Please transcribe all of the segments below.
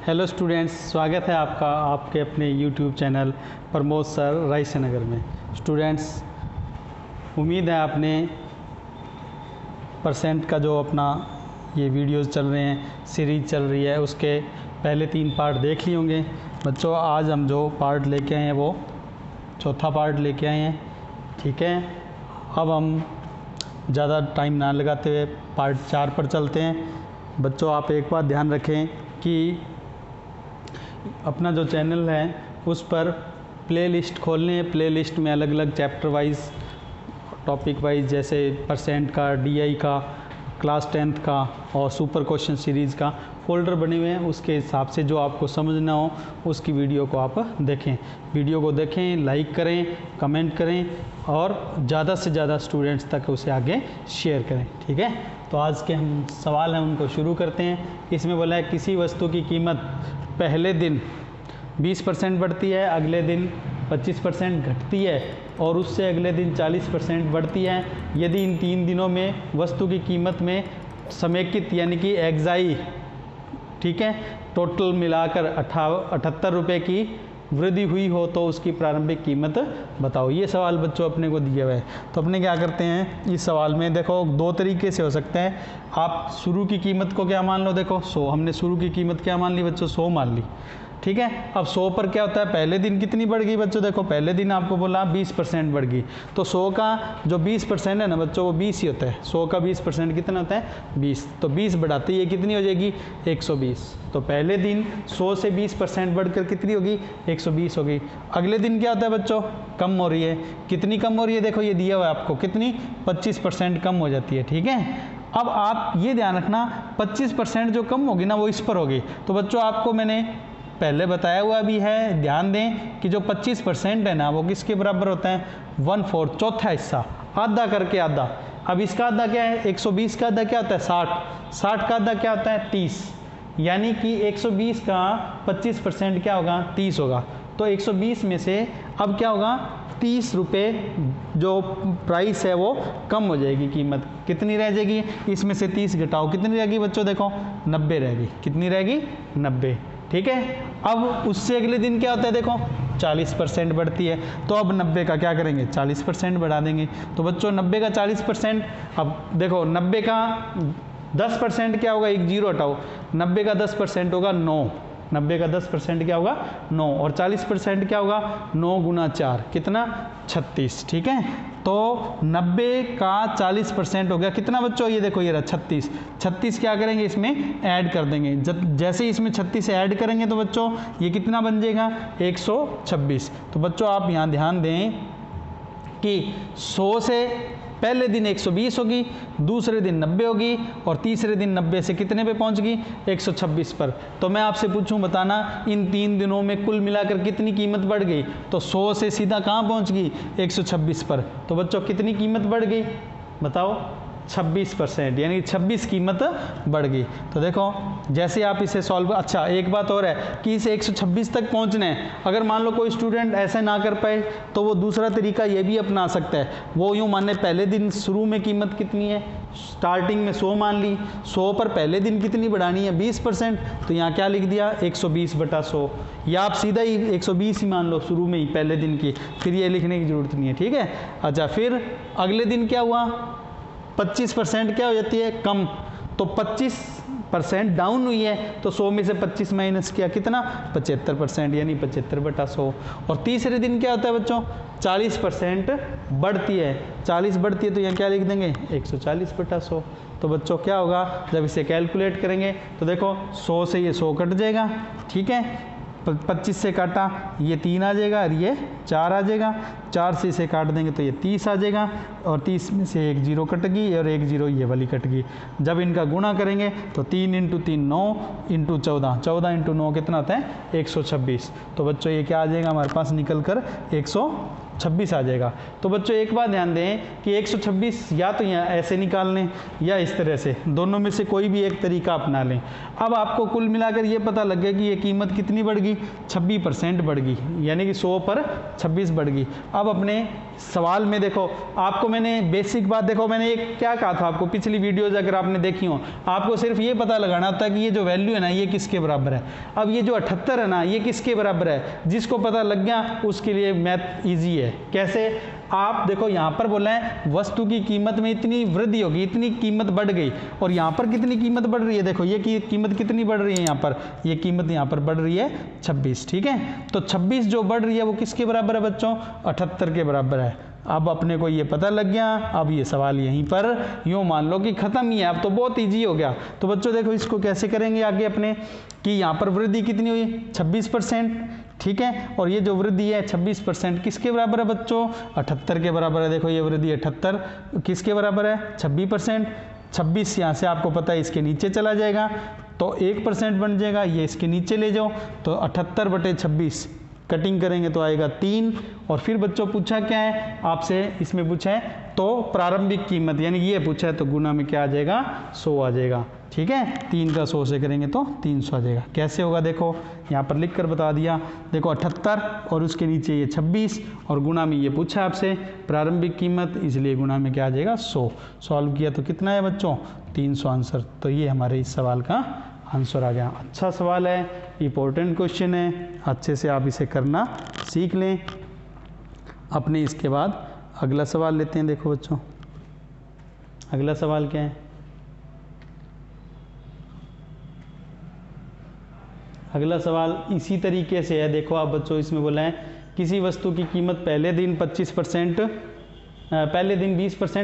Hello students, स्वागत है आपका आपके अपने YouTube channel Pramod sir Raisi Nagar में। स्टूडेंट्स, उम्मीद है आपने परसेंट का जो अपना ये वीडियोस चल रहे हैं, सीरीज चल रही है, उसके पहले 3 पार्ट देख लिए होंगे। बच्चों, आज हम जो पार्ट लेके आए हैं वो चौथा पार्ट लेके आए हैं। ठीक है, अब हम ज़्यादा टाइम ना लगाते हुए पार्ट 4 पर चलते हैं। बच्चों, आप एक बात ध्यान रखें कि अपना जो चैनल है उस पर प्लेलिस्ट खोलने हैं। प्लेलिस्ट में अलग अलग चैप्टर वाइज, टॉपिक वाइज, जैसे परसेंट का, डीआई का, क्लास 10th का और सुपर क्वेश्चन सीरीज़ का फ़ोल्डर बने हुए हैं। उसके हिसाब से जो आपको समझना हो उसकी वीडियो को आप देखें। वीडियो को देखें, लाइक करें, कमेंट करें और ज़्यादा से ज़्यादा स्टूडेंट्स तक उसे आगे शेयर करें। ठीक है, तो आज के हम सवाल हैं उनको शुरू करते हैं। इसमें बोला है किसी वस्तु की कीमत पहले दिन 20% बढ़ती है, अगले दिन 25% घटती है और उससे अगले दिन 40% बढ़ती है। यदि इन 3 दिनों में वस्तु की कीमत में समेकित यानी कि एग्जाई, ठीक है, टोटल मिलाकर 78 रुपये की वृद्धि हुई हो तो उसकी प्रारंभिक कीमत बताओ। ये सवाल बच्चों अपने को दिया हुआ है। तो अपने क्या करते हैं इस सवाल में, देखो 2 तरीके से हो सकते हैं। आप शुरू की कीमत को क्या मान लो, देखो 100, हमने शुरू की कीमत क्या मान ली बच्चों, 100 मान ली। ठीक है, अब 100 पर क्या होता है, पहले दिन कितनी बढ़ गई बच्चों, देखो पहले दिन आपको बोला 20% बढ़ गई, तो 100 का जो 20% है ना बच्चों वो 20 ही होता है। 100 का 20% कितना होता है, 20। तो 20 बढ़ाते ही ये कितनी हो जाएगी, 120। तो पहले दिन 100 से 20% बढ़कर कितनी होगी, 120 होगी। अगले दिन क्या होता है बच्चों, कम हो रही है। कितनी कम हो रही है, देखो ये दिया हुआ है आपको, कितनी, 25% कम हो जाती है। ठीक है, अब आप ये ध्यान रखना 25% जो कम होगी ना वो इस पर होगी। तो बच्चों आपको मैंने पहले बताया हुआ भी है, ध्यान दें कि जो 25% है ना वो किसके बराबर होता है, 1/4, चौथा हिस्सा, आधा करके आधा। अब इसका आधा क्या है, 120 का आधा क्या होता है, 60, 60 का आधा क्या होता है, 30। यानी कि 120 का 25% क्या होगा, 30 होगा। तो 120 में से अब क्या होगा, 30 रुपये जो प्राइस है वो कम हो जाएगी, कीमत कितनी रह जाएगी, इसमें से 30 घटाओ, कितनी रहेगी बच्चों, देखो 90 रहेगी। कितनी रहेगी, 90। ठीक है, अब उससे अगले दिन क्या होता है, देखो 40% बढ़ती है। तो अब 90 का क्या करेंगे, 40% बढ़ा देंगे। तो बच्चों 90 का 40%, अब देखो 90 का 10% क्या होगा, एक जीरो हटाओ, 90 का 10% होगा 9, 90 का 10% क्या होगा, 9, और 40% क्या होगा, 9 गुना 4 कितना, 36। ठीक है, तो 90 का 40% हो गया कितना बच्चों, ये देखो ये रहा 36। 36 क्या करेंगे, इसमें ऐड कर देंगे। जैसे ही इसमें 36 ऐड करेंगे तो बच्चों ये कितना बन जाएगा, 126। तो बच्चों आप यहाँ ध्यान दें कि 100 से पहले दिन 120 होगी, दूसरे दिन 90 होगी और तीसरे दिन 90 से कितने पे पहुंच गई, 126 पर। तो मैं आपसे पूछूं, बताना इन 3 दिनों में कुल मिलाकर कितनी कीमत बढ़ गई। तो 100 से सीधा कहाँ पहुंच गई, 126 पर। तो बच्चों कितनी कीमत बढ़ गई, बताओ, 26%, यानी 26 कीमत बढ़ गई। तो देखो जैसे आप इसे सॉल्व, अच्छा एक बात और है कि इसे 126 तक पहुंचना है। अगर मान लो कोई स्टूडेंट ऐसा ना कर पाए तो वो दूसरा तरीका ये भी अपना सकता है। वो यूँ माने पहले दिन शुरू में कीमत कितनी है, स्टार्टिंग में 100 मान ली, 100 पर पहले दिन कितनी बढ़ानी है, 20%। तो यहाँ क्या लिख दिया, 120/100, या आप सीधा ही 120 ही मान लो शुरू में ही पहले दिन की, फिर ये लिखने की जरूरत नहीं है। ठीक है, अच्छा फिर अगले दिन क्या हुआ, 25% क्या हो जाती है, कम। तो 25% डाउन हुई है, तो 100 में से 25 माइनस किया, कितना, 75%, यानी 75/100। और तीसरे दिन क्या होता है बच्चों, 40% बढ़ती है, 40 बढ़ती है तो यहाँ क्या लिख देंगे, 140/100। तो बच्चों क्या होगा, जब इसे कैलकुलेट करेंगे तो देखो 100 से ये 100 कट जाएगा। ठीक है, 25 से काटा ये 3 आ जाएगा और ये 4 आ जाएगा, 4 से इसे काट देंगे तो ये 30 आ जाएगा और 30 में से एक जीरो कट गई और एक जीरो ये वाली कट गई। जब इनका गुणा करेंगे तो 3 × 3 9 × 14, 14 × 9 कितना होता है, 126। तो बच्चों ये क्या आ जाएगा हमारे पास निकल कर, 126 आ जाएगा। तो बच्चों एक बात ध्यान दें कि 126 या तो यहाँ ऐसे निकाल लें या इस तरह से, दोनों में से कोई भी एक तरीका अपना लें। अब आपको कुल मिलाकर ये पता लग गया कि ये कीमत कितनी बढ़ गई, 26% बढ़ गई, यानी कि 100 पर 26 बढ़ गई। अब अपने सवाल में देखो, आपको मैंने बेसिक बात देखो, मैंने एक क्या कहा था आपको, पिछली वीडियोज अगर आपने देखी हो, आपको सिर्फ ये पता लगाना होता है कि ये जो वैल्यू है ना ये किसके बराबर है। अब ये जो 78 है ना ये किसके बराबर है, जिसको पता लग गया उसके लिए मैथ ईजी है। कैसे, आप देखो यहाँ पर बोला है वस्तु की कीमत में इतनी वृद्धि होगी, इतनी कीमत बढ़ गई, और यहाँ पर कितनी कीमत बढ़ रही है, देखो ये कीमत कितनी बढ़ रही है, यहाँ पर ये कीमत यहाँ पर बढ़ रही है 26, ठीक है। तो 26 जो बढ़ रही है वो किसके बराबर है बच्चों, 78 के बराबर है। अब अपने को ये पता लग गया, अब ये सवाल यहीं पर यूँ मान लो कि ख़त्म ही है, अब तो बहुत ईजी हो गया। तो बच्चों देखो इसको कैसे करेंगे आगे अपने, कि यहाँ पर वृद्धि कितनी हुई 26%, ठीक है, और ये जो वृद्धि है 26% किसके बराबर है बच्चों, 78 के बराबर है। देखो ये वृद्धि 78 किसके बराबर है, 26%। 26 यहाँ से आपको पता है इसके नीचे चला जाएगा तो 1% बन जाएगा, ये इसके नीचे ले जाओ तो 78/26 कटिंग करेंगे तो आएगा 3। और फिर बच्चों पूछा क्या है आपसे, इसमें पूछा है तो प्रारंभिक कीमत, यानी ये पूछा है तो गुना में क्या आ जाएगा, 100 आ जाएगा, ठीक है। 3 का 100 से करेंगे तो 300 आ जाएगा। कैसे होगा देखो यहाँ पर लिख कर बता दिया, देखो 78 और उसके नीचे ये 26 और गुना में ये पूछा आपसे प्रारंभिक कीमत, इसलिए गुना में क्या आ जाएगा 100। सॉल्व किया तो कितना है बच्चों, 300 आंसर। तो ये हमारे इस सवाल का आंसर आ गया। अच्छा सवाल है, इम्पोर्टेंट क्वेश्चन है, अच्छे से आप इसे करना सीख लें। अपने इसके बाद अगला सवाल लेते हैं। देखो बच्चों अगला सवाल क्या है, अगला सवाल इसी तरीके से है। देखो आप बच्चों इसमें बोला है किसी वस्तु की कीमत पहले दिन 20%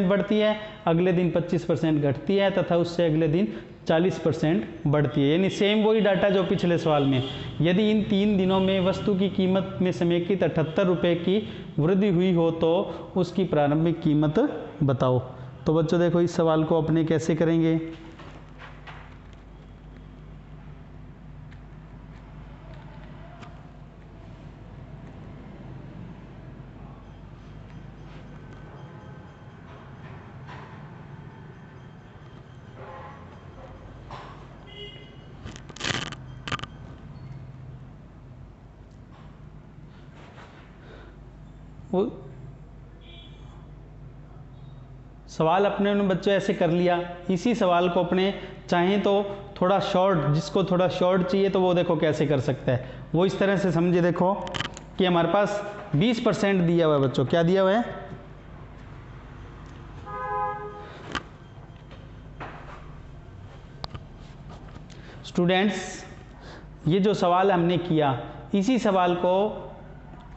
बढ़ती है, अगले दिन 25% घटती है तथा उससे अगले दिन 40% बढ़ती है। यानी सेम वही डाटा जो पिछले सवाल में, यदि इन 3 दिनों में वस्तु की कीमत में समेकित 78 रुपये की वृद्धि हुई हो तो उसकी प्रारंभिक कीमत बताओ। तो बच्चों देखो इस सवाल को अपने कैसे करेंगे, वो सवाल अपने ने बच्चों ऐसे कर लिया। इसी सवाल को अपने चाहें तो थोड़ा शॉर्ट, जिसको थोड़ा शॉर्ट चाहिए तो वो देखो कैसे कर सकता है, वो इस तरह से समझे। देखो कि हमारे पास 20% दिया हुआ है बच्चों, क्या दिया हुआ है, स्टूडेंट्स ये जो सवाल हमने किया, इसी सवाल को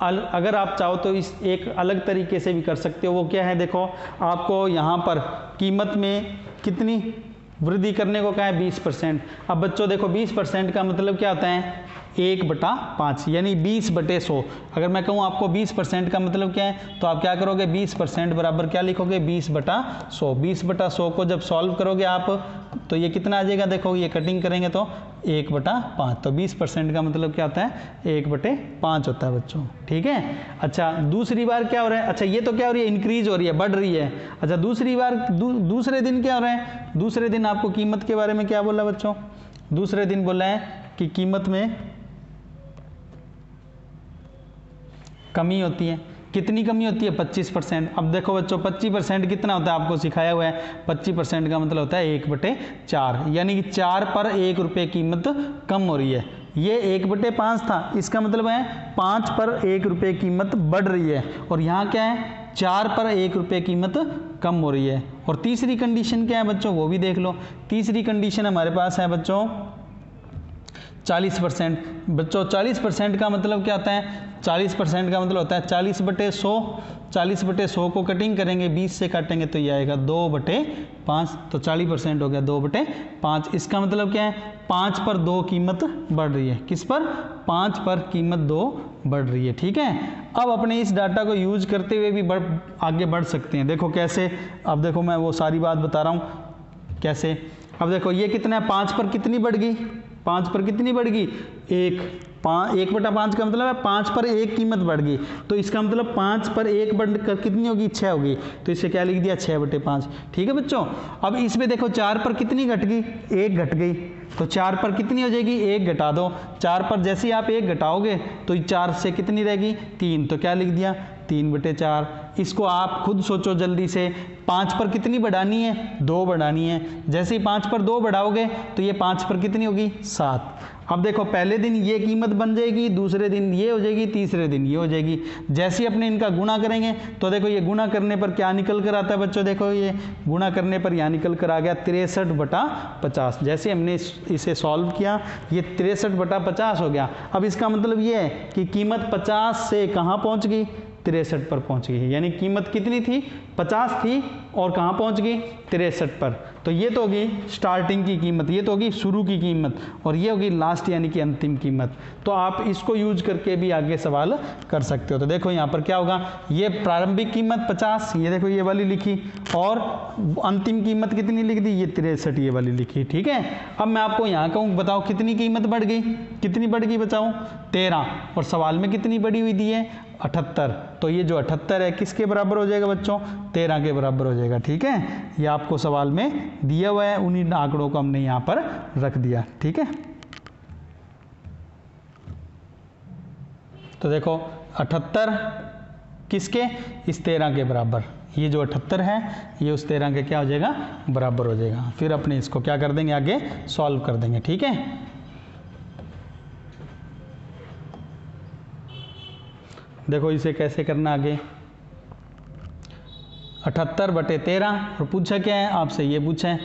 अगर आप चाहो तो इस एक अलग तरीके से भी कर सकते हो। वो क्या है, देखो आपको यहाँ पर कीमत में कितनी वृद्धि करने को कहा है, 20%। अब बच्चों देखो 20% का मतलब क्या होता है, 1/5 यानी 20/100। अगर मैं कहूँ आपको 20% का मतलब क्या है, तो आप क्या करोगे, 20% बराबर क्या लिखोगे, 20/100। 20/100 को जब सॉल्व करोगे आप तो ये कितना आ जाएगा, देखो ये कटिंग करेंगे तो 1/5। तो 20% का मतलब क्या होता है, 1/5 होता है बच्चों, ठीक है। अच्छा दूसरी बार क्या हो रहा है, अच्छा ये तो क्या हो रही है, इंक्रीज हो रही है, बढ़ रही है। अच्छा दूसरी बार दूसरे दिन क्या हो रहा है, दूसरे दिन आपको कीमत के बारे में क्या बोला बच्चों, दूसरे दिन बोला है कि कीमत में कमी होती है। कितनी कमी होती है, 25%। अब देखो बच्चों 25% कितना होता है, आपको सिखाया हुआ है 25% का मतलब होता है 1/4, यानी कि 4 पर 1 रुपये कीमत कम हो रही है। ये 1/5 था, इसका मतलब है 5 पर 1 रुपये कीमत बढ़ रही है, और यहाँ क्या है 4 पर 1 रुपये कीमत कम हो रही है। और तीसरी कंडीशन क्या है बच्चों, वो भी देख लो। तीसरी कंडीशन हमारे पास है बच्चों 40%। बच्चों 40% का मतलब क्या होता है, 40% का मतलब होता है 40/100। 40/100 को कटिंग करेंगे, 20 से काटेंगे तो ये आएगा 2/5। तो 40% हो गया 2/5। इसका मतलब क्या है, 5 पर 2 कीमत बढ़ रही है। किस पर, 5 पर कीमत 2 बढ़ रही है, ठीक है। अब अपने इस डाटा को यूज करते हुए भी आगे बढ़ सकते हैं। देखो कैसे, अब देखो मैं वो सारी बात बता रहा हूँ कैसे। अब देखो ये कितना है, 5 पर कितनी बढ़ गई, 5 पर कितनी बढ़ गई, 1। 1/5 का मतलब है 5 पर 1 कीमत बढ़ गई, तो इसका मतलब 5 पर 1 बढ़कर कितनी होगी, 6 होगी, तो इसे क्या लिख दिया, 6/5। ठीक है बच्चों। अब इसमें देखो 4 पर कितनी घट गई, 1 घट गई, तो 4 पर कितनी हो जाएगी, 1 घटा दो। 4 पर जैसे ही आप 1 घटाओगे तो 4 से कितनी रहेगी, 3, तो क्या लिख दिया, 3/4। इसको आप खुद सोचो जल्दी से, 5 पर कितनी बढ़ानी है, 2 बढ़ानी है। जैसे ही 5 पर 2 बढ़ाओगे तो ये 5 पर कितनी होगी, 7। अब देखो पहले दिन ये कीमत बन जाएगी, दूसरे दिन ये हो जाएगी, तीसरे दिन ये हो जाएगी। जैसे ही अपने इनका गुणा करेंगे तो देखो ये गुणा करने पर क्या निकल कर आता है बच्चों, देखो ये गुणा करने पर यहाँ निकल कर आ गया 63/50। जैसे हमने इसे सॉल्व किया ये 63/50 हो गया। अब इसका मतलब ये है कि कीमत 50 से कहाँ पहुँच गई, 63 पर पहुंच गई। यानी कीमत कितनी थी, 50 थी और कहाँ पहुंच गई, 63 पर। तो ये तो होगी स्टार्टिंग की कीमत, ये तो होगी शुरू की कीमत, और ये होगी लास्ट यानी कि अंतिम कीमत। तो आप इसको यूज करके भी आगे सवाल कर सकते हो। तो देखो यहाँ पर क्या होगा, ये प्रारंभिक कीमत 50, ये देखो ये वाली लिखी, और अंतिम कीमत कितनी लिख दी, ये 63 ये वाली लिखी। ठीक है। अब मैं आपको यहाँ कहूँ, बताओ कितनी कीमत बढ़ गई, कितनी बढ़ गई बचाओ, 13, और सवाल में कितनी बढ़ी हुई दी है, 78। तो ये जो 78 है किसके बराबर हो जाएगा बच्चों, 13 के बराबर हो जाएगा। ठीक है, ये आपको सवाल में दिया हुआ है, उन्हीं आंकड़ों को हमने यहाँ पर रख दिया। ठीक है, तो देखो 78 किसके, इस 13 के बराबर। ये जो 78 है ये उस 13 के क्या हो जाएगा, बराबर हो जाएगा। फिर अपने इसको क्या कर देंगे, आगे सॉल्व कर देंगे। ठीक है, देखो इसे कैसे करना आगे, 78/13, और पूछा क्या है आपसे, ये पूछा है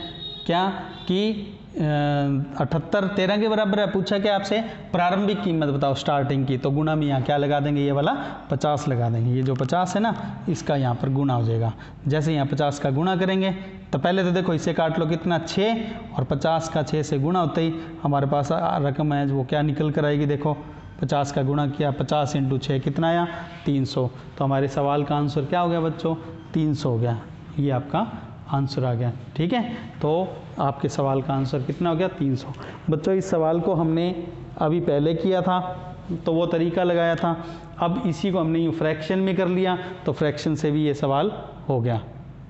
क्या कि 78 13 के बराबर है। पूछा क्या आपसे, प्रारंभिक कीमत बताओ स्टार्टिंग की, तो गुणा में यहाँ क्या लगा देंगे, ये वाला 50 लगा देंगे। ये जो 50 है ना, इसका यहाँ पर गुणा हो जाएगा। जैसे यहाँ 50 का गुणा करेंगे तो पहले तो देखो इसे काट लो, कितना 6, और 50 का 6 से गुणा होते ही हमारे पास रकम है वो क्या निकल कर आएगी, देखो 50 का गुणा किया, 50 × 6 कितना आया, 300। तो हमारे सवाल का आंसर क्या हो गया बच्चों, 300 हो गया। ये आपका आंसर आ गया। ठीक है, तो आपके सवाल का आंसर कितना हो गया, 300। बच्चों इस सवाल को हमने अभी पहले किया था तो वो तरीका लगाया था, अब इसी को हमने यूँ फ्रैक्शन में कर लिया तो फ्रैक्शन से भी ये सवाल हो गया।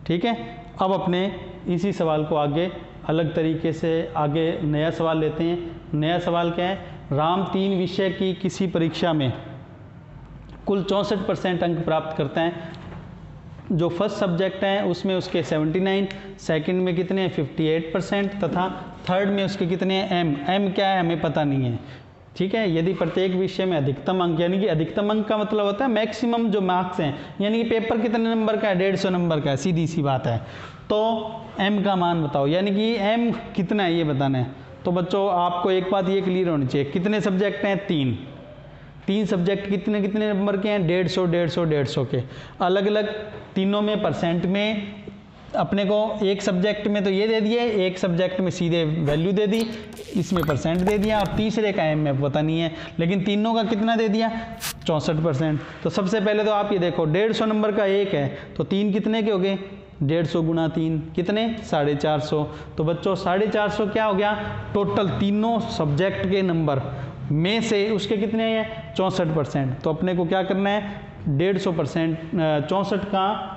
ठीक है, अब अपने इसी सवाल को आगे अलग तरीके से आगे नया सवाल लेते हैं। नया सवाल क्या है, राम 3 विषय की किसी परीक्षा में कुल 64% अंक प्राप्त करता है। जो फर्स्ट सब्जेक्ट है उसमें उसके 79, सेकंड में कितने हैं 58%, तथा थर्ड में उसके कितने हैं एम क्या है हमें पता नहीं है। ठीक है, यदि प्रत्येक विषय में अधिकतम अंक, यानी कि अधिकतम अंक का मतलब होता है मैक्सिमम जो मार्क्स हैं, यानी कि पेपर कितने नंबर का है, 150 नंबर का है, सीधी सी बात है। तो एम का मान बताओ, यानी कि एम कितना है ये बताना है। तो बच्चों आपको एक बात ये क्लियर होनी चाहिए, कितने सब्जेक्ट हैं, 3 सब्जेक्ट कितने कितने नंबर के हैं, 150 150 150 के, अलग अलग तीनों में परसेंट में। अपने को एक सब्जेक्ट में तो ये दे दिए, एक सब्जेक्ट में सीधे वैल्यू दे दी, इसमें परसेंट दे दिया, और तीसरे का एम में पता नहीं है, लेकिन तीनों का कितना दे दिया, 64%। तो सबसे पहले तो आप ये देखो 150 नंबर का एक है तो 3 कितने के हो गए, 150 × 3 कितने, 450। तो बच्चों 450 क्या हो गया, टोटल तीनों सब्जेक्ट के नंबर में से उसके कितने हैं, 64%। तो अपने को क्या करना है, 150% 64 का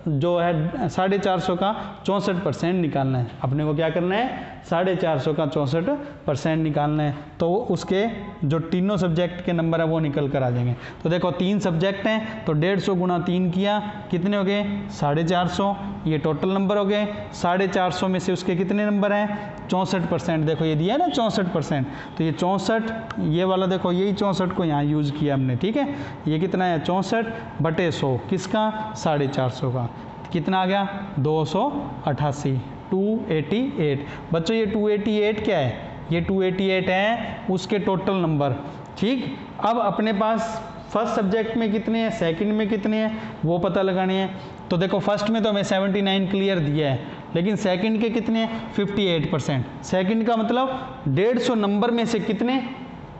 जो है 450 का 64% निकालना है। अपने को क्या करना है, 450 का 64% निकालना है। तो उसके जो तीनों सब्जेक्ट के नंबर है वो निकल कर आ जाएंगे। तो देखो 3 सब्जेक्ट हैं तो 150 × 3 किया, कितने हो गए, 450। ये टोटल नंबर हो गए। 450 में से उसके कितने नंबर हैं, 64%। देखो ये दिया है ना 64%, तो ये 64, ये वाला देखो यही 64 को यहाँ यूज़ किया हमने। ठीक है, ये कितना है, 64/100 किसका, 450 का, कितना आ गया, 288, 288। बच्चों ये 288 क्या है, ये 288 है उसके टोटल नंबर। ठीक, अब अपने पास फर्स्ट सब्जेक्ट में कितने हैं, सेकंड में कितने हैं वो पता लगाने हैं। तो देखो फर्स्ट में तो हमें 79 क्लियर दिया है, लेकिन सेकंड के कितने, 58%। सेकंड का मतलब 150 नंबर में से कितने,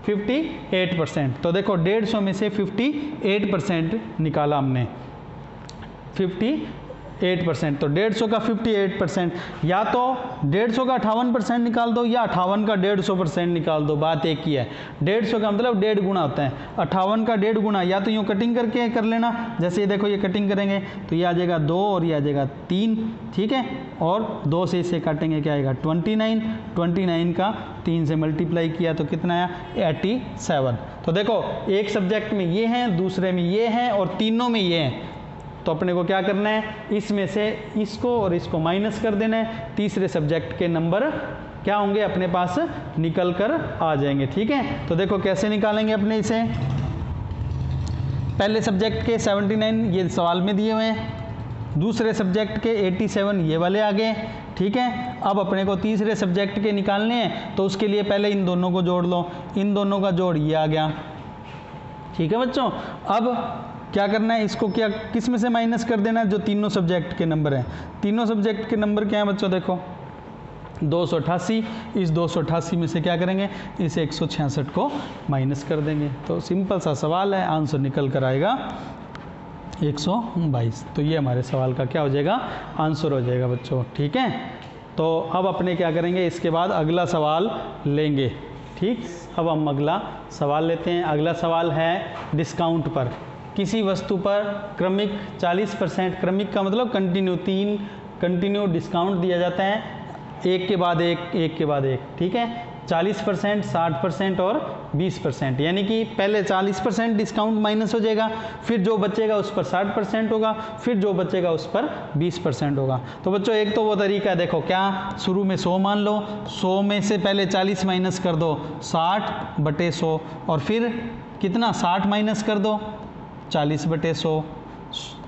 58%। तो देखो 150 में से 58% निकाला हमने, 58%, तो 150 का 58%, या तो 150 का 58% निकाल दो या 58 का 150% निकाल दो, बात एक ही है। 150 का मतलब 1.5 गुना होता है, 58 का 1.5 गुना, या तो यूँ कटिंग करके कर लेना, जैसे ये देखो ये कटिंग करेंगे तो ये आ जाएगा 2 और ये आ जाएगा 3, ठीक है, और 2 से इसे काटेंगे क्या आएगा 29, 29 का 3 से मल्टीप्लाई किया तो कितना आया 87। तो देखो एक सब्जेक्ट में ये हैं, दूसरे में ये हैं और तीनों में ये हैं, तो अपने को क्या करना है, इसमें से इसको और इसको माइनस कर देना है, तीसरे सब्जेक्ट के नंबर क्या होंगे अपने पास निकल कर आ जाएंगे, ठीक है। तो देखो कैसे निकालेंगे अपने इसे, पहले सब्जेक्ट के 79 ये सवाल में दिए हुए हैं, दूसरे सब्जेक्ट के 87 ये वाले आ गए, ठीक है। अब अपने को तीसरे सब्जेक्ट के निकालने हैं, तो उसके लिए पहले इन दोनों को जोड़ लो, इन दोनों का जोड़ ये आ गया, ठीक है बच्चों। अब क्या करना है, इसको क्या किस में से माइनस कर देना है, जो तीनों सब्जेक्ट के नंबर हैं। तीनों सब्जेक्ट के नंबर क्या है बच्चों, देखो 288, इस 288 में से क्या करेंगे, इस 166 को माइनस कर देंगे, तो सिंपल सा सवाल है, आंसर निकल कर आएगा 122। तो ये हमारे सवाल का क्या हो जाएगा, आंसर हो जाएगा बच्चों, ठीक है। तो अब अपने क्या करेंगे, इसके बाद अगला सवाल लेंगे, ठीक। अब हम अगला सवाल लेते हैं। अगला सवाल है डिस्काउंट पर, किसी वस्तु पर क्रमिक 40%, क्रमिक का मतलब कंटिन्यू, 3 कंटिन्यू डिस्काउंट दिया जाता है, एक के बाद एक, एक के बाद एक, ठीक है। 40%, 60% और 20%, यानी कि पहले 40% डिस्काउंट माइनस हो जाएगा, फिर जो बचेगा उस पर 60% होगा, फिर जो बचेगा उस पर 20% होगा। तो बच्चों एक तो वो तरीका है, देखो क्या, शुरू में 100 मान लो, 100 में से पहले 40 माइनस कर दो, 60/100, और फिर कितना 60 माइनस कर दो 40/100,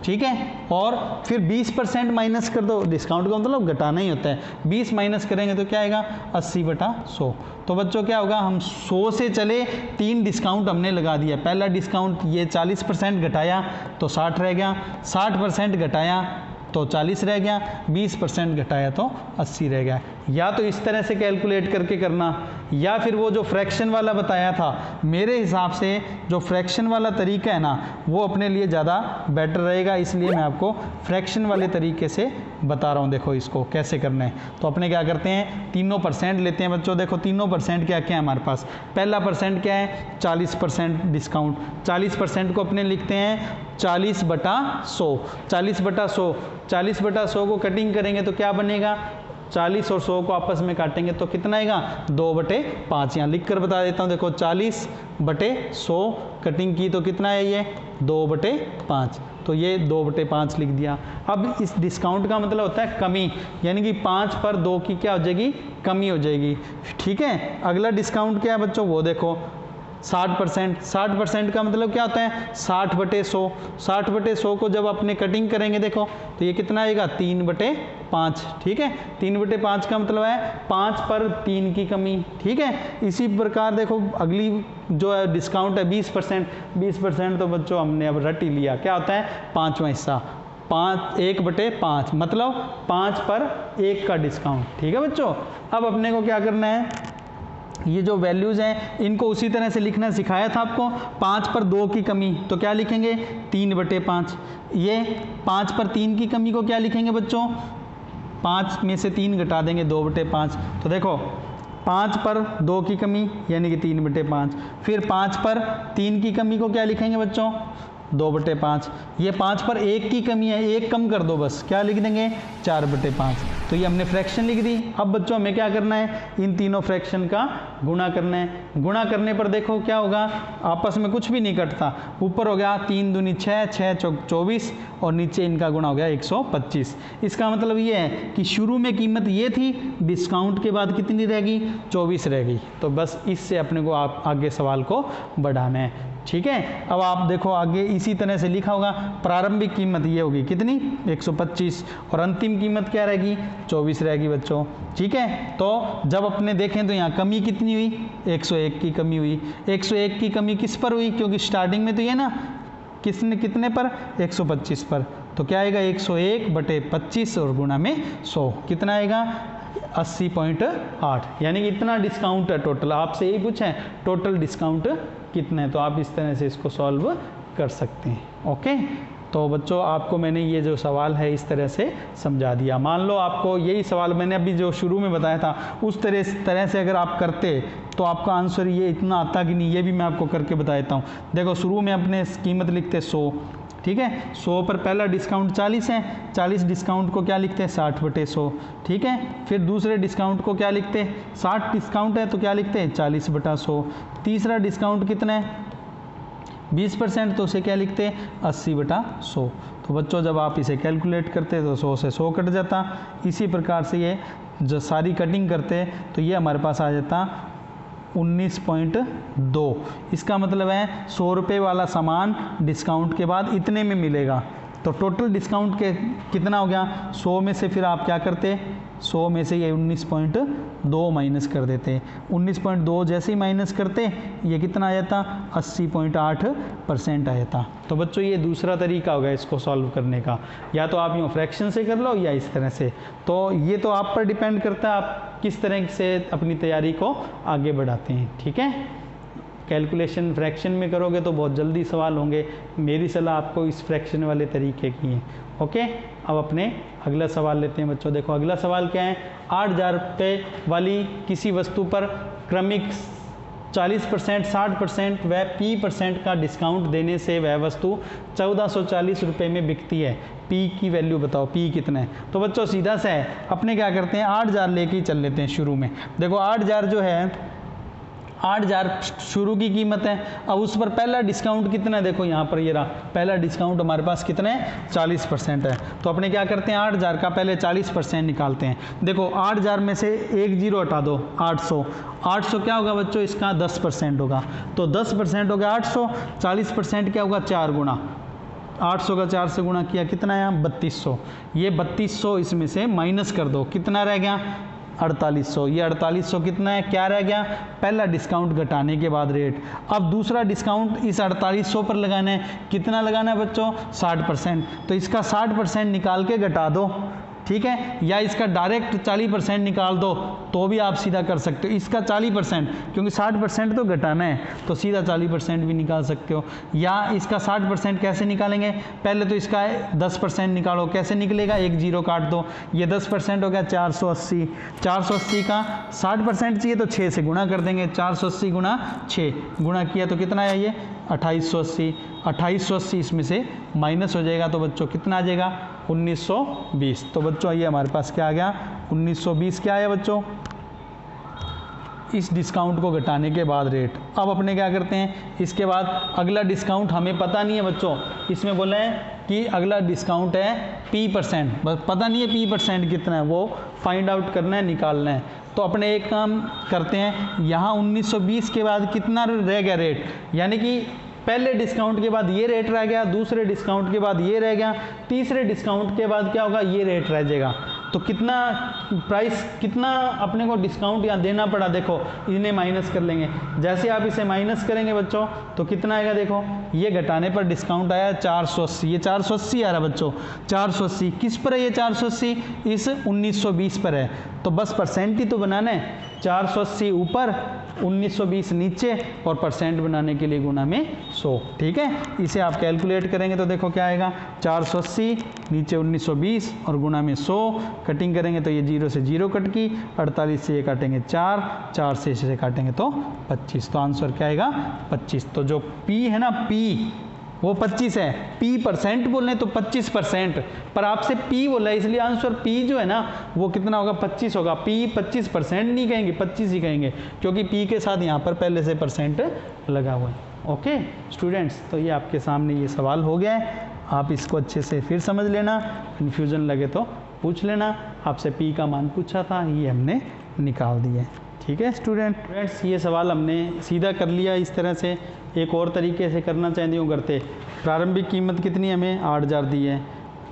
ठीक है, और फिर 20% माइनस कर दो, डिस्काउंट का मतलब घटाना ही होता है, 20 माइनस करेंगे तो क्या आएगा 80/100। तो बच्चों क्या होगा, हम 100 से चले, 3 डिस्काउंट हमने लगा दिया, पहला डिस्काउंट ये 40% घटाया तो 60 रह गया, 60% घटाया तो 40 रह गया, 20% घटाया तो 80 रह गया। या तो इस तरह से कैलकुलेट करके करना, या फिर वो जो फ्रैक्शन वाला बताया था, मेरे हिसाब से जो फ्रैक्शन वाला तरीका है ना, वो अपने लिए ज़्यादा बेटर रहेगा, इसलिए मैं आपको फ्रैक्शन वाले तरीके से बता रहा हूँ। देखो इसको कैसे करना है, तो अपने क्या करते हैं, तीनों परसेंट लेते हैं बच्चों। देखो तीनों परसेंट क्या क्या है हमारे पास, पहला परसेंट क्या है 40% डिस्काउंट, 40% को अपने लिखते हैं 40/100, 40/100, 40/100 को कटिंग करेंगे तो क्या बनेगा, 40 और 100 को आपस में काटेंगे तो कितना आएगा 2/5। यहाँ लिख कर बता देता हूँ, देखो 40/100 कटिंग की तो कितना है ये 2/5, तो ये 2/5 लिख दिया। अब इस डिस्काउंट का मतलब होता है कमी, यानी कि 5 पर 2 की क्या हो जाएगी, कमी हो जाएगी, ठीक है। अगला डिस्काउंट क्या है बच्चों, वो देखो 60%, 60% का मतलब क्या होता है 60/100, 60/100 को जब अपने कटिंग करेंगे देखो तो ये कितना आएगा 3/5, ठीक है। 3/5 का मतलब है 5 पर 3 की कमी, ठीक है। इसी प्रकार देखो अगली जो है डिस्काउंट है 20%, 20% तो बच्चों हमने अब रट ही लिया, क्या होता है 5वां हिस्सा, 1/5 मतलब 5 पर 1 का डिस्काउंट, ठीक है बच्चों। अब अपने को क्या करना है, ये जो वैल्यूज़ हैं इनको उसी तरह से लिखना सिखाया था आपको, 5 पर 2 की कमी तो क्या लिखेंगे 3/5, ये 5 पर 3 की कमी को क्या लिखेंगे बच्चों, 5 में से 3 घटा देंगे 2/5, तो देखो 5 पर 2 की कमी यानी कि 3/5, फिर 5 पर 3 की कमी को क्या लिखेंगे बच्चों 2/5, ये 5 पर 1 की कमी है, 1 कम कर दो बस, क्या लिख देंगे 4/5, तो ये हमने फ्रैक्शन लिख दी। अब बच्चों हमें क्या करना है, इन तीनों फ्रैक्शन का गुणा करना है। गुणा करने पर देखो क्या होगा, आपस में कुछ भी नहीं कटता, ऊपर हो गया 3 दूनी 6, 6 चौक 24 और नीचे इनका गुणा हो गया 125। इसका मतलब ये है कि शुरू में कीमत ये थी, डिस्काउंट के बाद कितनी रहेगी 24 रहेगी, तो बस इससे अपने को आप आगे सवाल को बढ़ाना है, ठीक है। अब आप देखो आगे इसी तरह से लिखा होगा, प्रारंभिक कीमत ये होगी कितनी 125 और अंतिम कीमत क्या रहेगी 24 रहेगी बच्चों, ठीक है। तो जब अपने देखें तो यहाँ कमी कितनी हुई 101 की कमी हुई, 101 की कमी किस पर हुई, क्योंकि स्टार्टिंग में तो ये ना किसने कितने पर 125 पर, तो क्या आएगा 101/25 और गुणा में 100 कितना आएगा 80.8, यानी कि इतना डिस्काउंट है टोटल। आपसे यही पूछे टोटल डिस्काउंट कितना है, तो आप इस तरह से इसको सॉल्व कर सकते हैं। ओके, तो बच्चों आपको मैंने ये जो सवाल है इस तरह से समझा दिया। मान लो आपको यही सवाल मैंने अभी जो शुरू में बताया था उस तरह से अगर आप करते तो आपका आंसर ये इतना आता कि नहीं, ये भी मैं आपको करके बता देता हूँ। देखो शुरू में अपने कीमत लिखते 100, ठीक है, 100 पर पहला डिस्काउंट 40 है, 40 डिस्काउंट को क्या लिखते हैं 60/100, ठीक है। फिर दूसरे डिस्काउंट को क्या लिखते हैं, 60 डिस्काउंट है तो क्या लिखते हैं 40/100। तीसरा डिस्काउंट कितना है 20%, तो उसे क्या लिखते हैं 80/100। तो बच्चों जब आप इसे कैलकुलेट करते तो 100 से 100 कट जाता। इसी प्रकार से ये जो सारी कटिंग करते तो ये हमारे पास आ जाता 19.2। इसका मतलब है 100 रुपये वाला सामान डिस्काउंट के बाद इतने में मिलेगा। तो टोटल डिस्काउंट के कितना हो गया 100 में से, फिर आप क्या करते 100 में से ये 19.2 माइनस कर देते। 19.2 जैसे ही माइनस करते ये कितना आ जाता 80.8% आ जाता। तो बच्चों ये दूसरा तरीका होगा इसको सॉल्व करने का, या तो आप यूँ फ्रैक्शन से कर लो या इस तरह से। तो ये तो आप पर डिपेंड करता है आप किस तरह से अपनी तैयारी को आगे बढ़ाते हैं, ठीक है। कैलकुलेशन फ्रैक्शन में करोगे तो बहुत जल्दी सवाल होंगे। मेरी सलाह आपको इस फ्रैक्शन वाले तरीके की है। ओके, अब अपने अगला सवाल लेते हैं बच्चों। देखो अगला सवाल क्या है, 8000 रुपये वाली किसी वस्तु पर क्रमिक 40%, 60% व P% का डिस्काउंट देने से वह वस्तु 1440 रुपये में बिकती है। P की वैल्यू बताओ, P कितना है। तो बच्चों सीधा सा है, अपने क्या करते हैं 8000 लेके ही चल लेते हैं शुरू में। देखो 8000 जो है 8000 शुरू की कीमत है। अब उस पर पहला डिस्काउंट कितना है, देखो यहाँ पर ये रहा पहला डिस्काउंट हमारे पास कितना है 40% है। तो अपने क्या करते हैं 8000 का पहले 40% निकालते हैं। देखो 8000 में से एक जीरो हटा दो 800, 800 क्या होगा बच्चों इसका 10% होगा। तो 10% हो गया 800, 40% क्या होगा 4 गुना, 800 का 4 से गुणा किया कितना है 3200। ये 3200 इसमें से माइनस कर दो, कितना रह गया 4800। ये 4800 कितना है, क्या रह गया पहला डिस्काउंट घटाने के बाद रेट। अब दूसरा डिस्काउंट इस 4800 पर लगाना है, कितना लगाना है बच्चों 60%। तो इसका 60% निकाल के घटा दो, ठीक है, या इसका डायरेक्ट 40% निकाल दो तो भी आप सीधा कर सकते हो। इसका 40% क्योंकि 60% तो घटाना है तो सीधा 40% भी निकाल सकते हो। या इसका 60% कैसे निकालेंगे, पहले तो इसका 10% निकालो, कैसे निकलेगा एक जीरो काट दो, ये 10% हो गया 480। 480 का 60% चाहिए तो 6 से गुणा कर देंगे, 480 गुणा 6 गुणा किया तो कितना है ये 2880। 2880 इसमें से माइनस हो जाएगा तो बच्चों कितना आ जाएगा 1920। तो बच्चों ये हमारे पास क्या आ गया 1920 क्या आया बच्चों इस डिस्काउंट को घटाने के बाद रेट। अब अपने क्या करते हैं इसके बाद अगला डिस्काउंट हमें पता नहीं है बच्चों, इसमें बोले हैं कि अगला डिस्काउंट है P%, बस पता नहीं है P% कितना है, वो फाइंड आउट करना है, निकालना है। तो अपने एक काम करते हैं, यहाँ 1920 के बाद कितना रह गया रेट, यानी कि पहले डिस्काउंट के बाद ये रेट रह गया, दूसरे डिस्काउंट के बाद ये रह गया, तीसरे डिस्काउंट के बाद क्या होगा ये रेट रह जाएगा। तो कितना प्राइस कितना अपने को डिस्काउंट यहाँ देना पड़ा, देखो इन्हें माइनस कर लेंगे। जैसे आप इसे माइनस करेंगे बच्चों तो कितना आएगा, देखो ये घटाने पर डिस्काउंट आया 480। ये 480 आ रहा बच्चों, 480 किस पर है, ये 480 इस 1920 पर है। तो बस परसेंट ही तो बनाना है, 480 ऊपर 1920 नीचे और परसेंट बनाने के लिए गुना में 100, ठीक है। इसे आप कैलकुलेट करेंगे तो देखो क्या आएगा 480 नीचे 1920 और गुना में 100, कटिंग करेंगे तो ये 0 से 0 कट की, 48 से ये काटेंगे 4, 4 से इसे काटेंगे तो 25। तो आंसर क्या आएगा 25। तो जो P है ना P वो 25 है, P% बोल तो 25%, पर आपसे P बोला है इसलिए आंसर P जो है ना वो कितना होगा 25 होगा। P 25% नहीं कहेंगे 25 ही कहेंगे क्योंकि P के साथ यहाँ पर पहले से परसेंट लगा हुआ है। ओके स्टूडेंट्स, तो ये आपके सामने ये सवाल हो गया है, आप इसको अच्छे से फिर समझ लेना, कन्फ्यूज़न लगे तो पूछ लेना। आपसे P का मान पूछा था, ये हमने निकाल दिया, ठीक है स्टूडेंट्स। ये सवाल हमने सीधा कर लिया इस तरह से। एक और तरीके से करना चाहते हो करते, प्रारंभिक कीमत कितनी हमें 8000 दी है,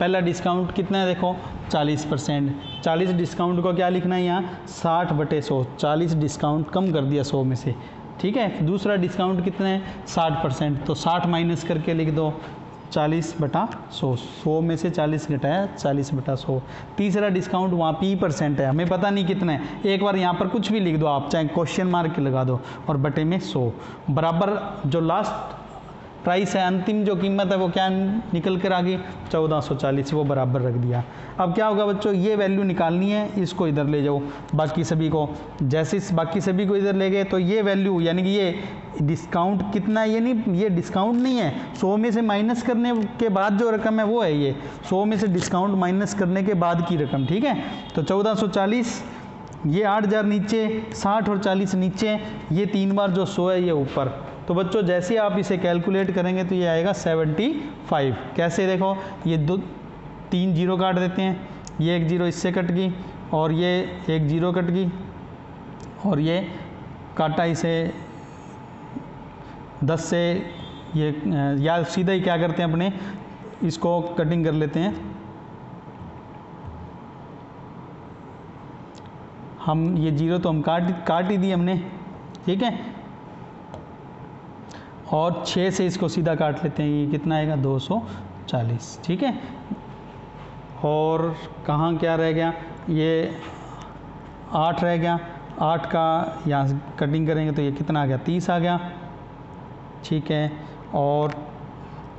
पहला डिस्काउंट कितना है देखो 40%, 40 डिस्काउंट को क्या लिखना है यहाँ 60/100, 40 डिस्काउंट कम कर दिया 100 में से, ठीक है। दूसरा डिस्काउंट कितना है 60%, तो 60 माइनस करके लिख दो 40/100, 100 में से 40 घटाया 40/100। तीसरा डिस्काउंट वहाँ P% है, हमें पता नहीं कितना है, एक बार यहाँ पर कुछ भी लिख दो आप, चाहे क्वेश्चन मार्क लगा दो और बटे में 100 बराबर जो लास्ट प्राइस है, अंतिम जो कीमत है वो क्या निकल कर आ गई 1440, वो बराबर रख दिया। अब क्या होगा बच्चों, ये वैल्यू निकालनी है, इसको इधर ले जाओ, बाकी सभी को, जैसे इस बाकी सभी को इधर ले गए तो ये वैल्यू यानी कि ये डिस्काउंट कितना है, ये नहीं, ये डिस्काउंट नहीं है, 100 में से माइनस करने के बाद जो रकम है वो है ये, 100 में से डिस्काउंट माइनस करने के बाद की रकम, ठीक है। तो 1440, ये 8000 नीचे, 60 और 40 नीचे, ये 3 बार जो 100 है ये ऊपर। तो बच्चों जैसे आप इसे कैलकुलेट करेंगे तो ये आएगा 75। कैसे, देखो ये 3 जीरो काट देते हैं, ये 1 जीरो इससे कट गई और ये 1 जीरो कट गई और ये काटा इसे 10 से, ये या सीधा ही क्या करते हैं अपने इसको कटिंग कर लेते हैं हम, ये जीरो तो हम काट ही दी हमने, ठीक है, और 6 से इसको सीधा काट लेते हैं, ये कितना आएगा 240, ठीक है। और कहाँ क्या रह गया, ये 8 रह गया, 8 का यहाँ कटिंग करेंगे तो ये कितना आ गया 30 आ गया, ठीक है। और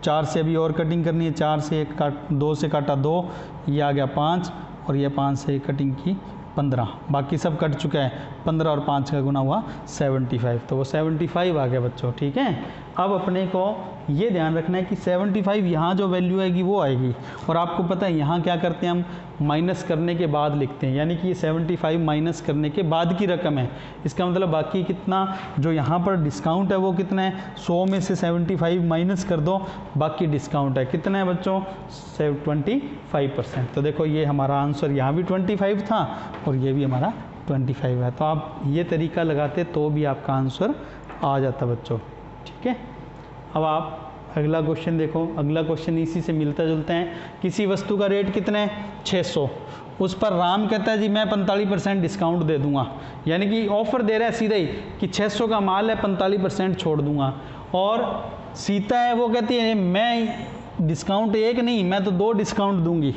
4 से अभी और कटिंग करनी है, 4 से 2 से काटा 2, ये आ गया 5 और ये 5 से कटिंग की 15, बाकी सब कट चुका है, 15 और 5 का गुना हुआ 75, तो वो 75 आ गया बच्चों, ठीक है। अब अपने को ये ध्यान रखना है कि 75 यहाँ जो वैल्यू आएगी वो आएगी, और आपको पता है यहाँ क्या करते हैं हम, माइनस करने के बाद लिखते हैं, यानी कि ये 75 माइनस करने के बाद की रकम है। इसका मतलब बाकी कितना जो यहाँ पर डिस्काउंट है वो कितना है, 100 में से 75 माइनस कर दो, बाकी डिस्काउंट है कितना है बच्चों 25%। तो देखो ये हमारा आंसर यहाँ भी 25 था और ये भी हमारा 25 है। तो आप ये तरीका लगाते तो भी आपका आंसर आ जाता बच्चों, ठीक है। अब आप अगला क्वेश्चन देखो, अगला क्वेश्चन इसी से मिलता जुलता है। किसी वस्तु का रेट कितना है 600, उस पर राम कहता है जी मैं 45% डिस्काउंट दे दूंगा, यानी कि ऑफर दे रहा है सीधा ही कि 600 का माल है 45% छोड़ दूंगा। और सीता है वो कहती है मैं डिस्काउंट एक नहीं, मैं तो 2 डिस्काउंट दूंगी।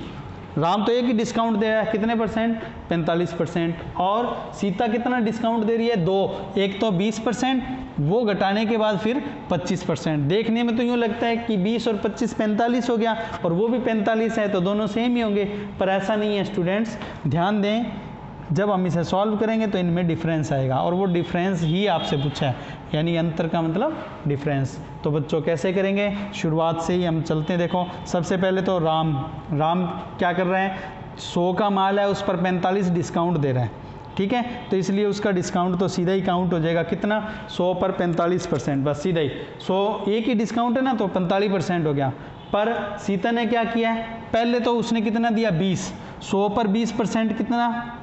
राम तो एक ही डिस्काउंट दे रहा है, कितने परसेंट 45%, और सीता कितना डिस्काउंट दे रही है 2, एक तो 20%, वो घटाने के बाद फिर 25%। देखने में तो यूँ लगता है कि 20 और 25 45 हो गया, और वो भी 45 है तो दोनों सेम ही होंगे, पर ऐसा नहीं है स्टूडेंट्स, ध्यान दें। जब हम इसे सॉल्व करेंगे तो इनमें डिफरेंस आएगा, और वो डिफरेंस ही आपसे पूछा है, यानी अंतर का मतलब डिफरेंस। तो बच्चों कैसे करेंगे, शुरुआत से ही हम चलते हैं। देखो सबसे पहले तो राम क्या कर रहे हैं, 100 का माल है उस पर 45 डिस्काउंट दे रहे हैं, ठीक है, तो इसलिए उसका डिस्काउंट तो सीधा ही काउंट हो जाएगा, कितना 100 पर 45%, बस सीधा ही 100 एक ही डिस्काउंट है ना तो 45% हो गया। पर सीता ने क्या किया है, पहले तो उसने कितना दिया 20, 100 पर 20% कितना,